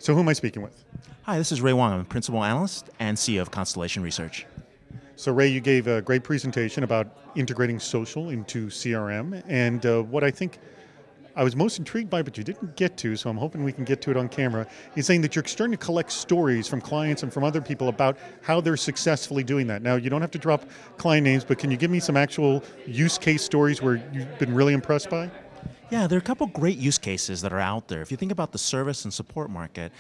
So who am I speaking with? Hi, this is Ray Wang. I'm a principal analyst and CEO of Constellation Research. So Ray, you gave a great presentation about integrating social into CRM, and what I think I was most intrigued by, but you didn't get to, so I'm hoping we can get to it on camera, is saying that you're starting to collect stories from clients and from other people about how they're successfully doing that. Now, you don't have to drop client names, but can you give me some actual use case stories where you've been really impressed by? Yeah, there are a couple great use cases that are out there. If you think about the service and support market,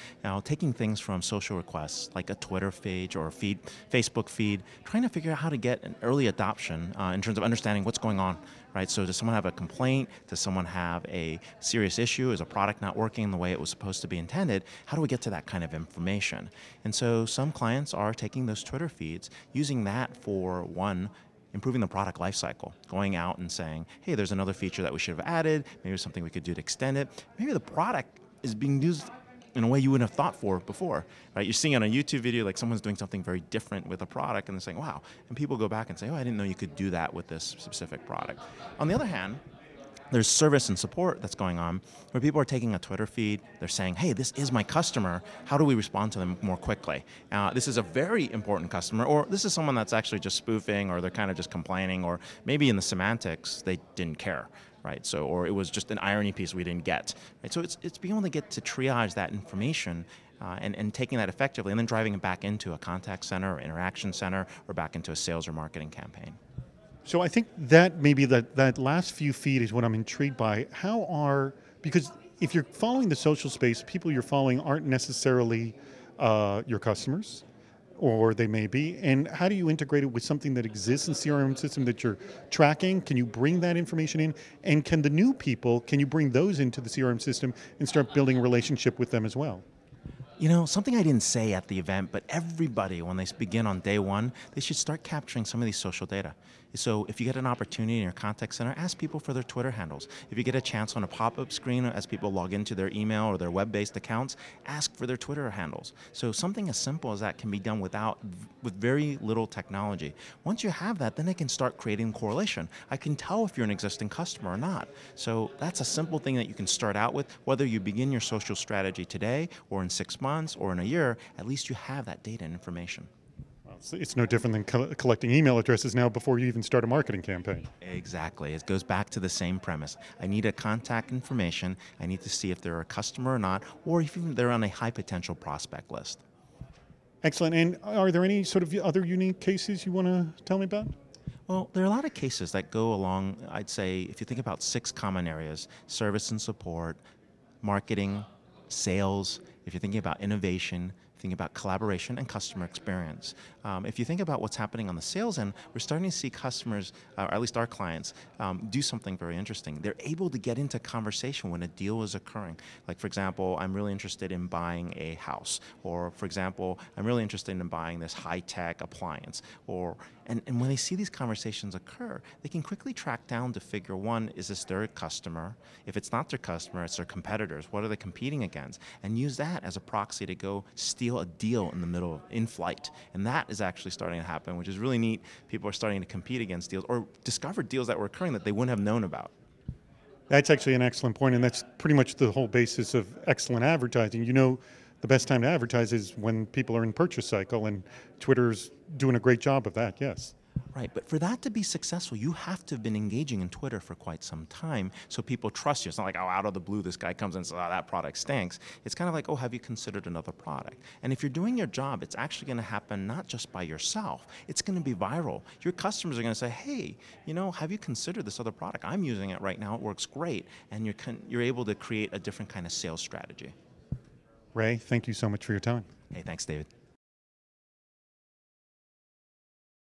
taking things from social requests like a Twitter page or a Facebook feed, trying to figure out how to get an early adoption in terms of understanding what's going on, right? So does someone have a complaint? Does someone have a serious issue? Is a product not working the way it was supposed to be intended? How do we get to that kind of information? And so some clients are taking those Twitter feeds, using that for improving the product lifecycle, going out and saying, hey, there's another feature that we should have added, maybe there's something we could do to extend it. Maybe the product is being used in a way you wouldn't have thought for before, right? You're seeing on a YouTube video like someone's doing something very different with a product and they're saying, wow, and people go back and say, oh, I didn't know you could do that with this specific product. On the other hand, there's service and support that's going on where people are taking a Twitter feed, they're saying, hey, this is my customer, how do we respond to them more quickly? This is a very important customer, or this is someone that's actually just spoofing, or they're kind of just complaining, or maybe in the semantics, they didn't care, right? So, or it was just an irony piece we didn't get, right? So it's being able to get to triage that information and taking that effectively and then driving it back into a contact center or interaction center or back into a sales or marketing campaign. So I think that maybe that last few feet is what I'm intrigued by. Because if you're following the social space, people you're following aren't necessarily your customers, or they may be. And how do you integrate it with something that exists in CRM system that you're tracking? Can you bring that information in? And can the new people, can you bring those into the CRM system and start building a relationship with them as well? You know, something I didn't say at the event, but everybody, when they begin on day one, they should start capturing some of these social data. So if you get an opportunity in your contact center, ask people for their Twitter handles. If you get a chance on a pop-up screen as people log into their email or their web-based accounts, ask for their Twitter handles. So something as simple as that can be done with very little technology. Once you have that, then they can start creating correlation. I can tell if you're an existing customer or not. So that's a simple thing that you can start out with, whether you begin your social strategy today or in 6 months or in a year, at least you have that data and information. It's no different than collecting email addresses now before you even start a marketing campaign. Exactly. It goes back to the same premise. I need a contact information. I need to see if they're a customer or not, or if even they're on a high potential prospect list. Excellent. And are there any sort of other unique cases you want to tell me about? Well, there are a lot of cases that go along, I'd say, if you think about 6 common areas: service and support, marketing, sales, if you're thinking about innovation, thinking about collaboration and customer experience. If you think about what's happening on the sales end, we're starting to see customers, or at least our clients, do something very interesting. They're able to get into conversation when a deal is occurring. Like, for example, I'm really interested in buying a house, or for example, I'm really interested in buying this high-tech appliance, and when they see these conversations occur, they can quickly track down to figure, one, is this their customer? If it's not their customer, it's their competitors. What are they competing against? And use that as a proxy to go steal a deal in the middle, in flight. And that is actually starting to happen, which is really neat. People are starting to compete against deals or discover deals that were occurring that they wouldn't have known about. That's actually an excellent point, and that's pretty much the whole basis of excellent advertising. You know, the best time to advertise is when people are in purchase cycle, and Twitter's doing a great job of that, yes. Right, but for that to be successful, you have to have been engaging in Twitter for quite some time so people trust you. It's not like, oh, out of the blue, this guy comes in and says, oh, that product stinks. It's kind of like, oh, have you considered another product? And if you're doing your job, it's actually going to happen not just by yourself. It's going to be viral. Your customers are going to say, hey, you know, have you considered this other product? I'm using it right now. It works great. And you're able to create a different kind of sales strategy. Ray, thank you so much for your time. Hey, thanks, David.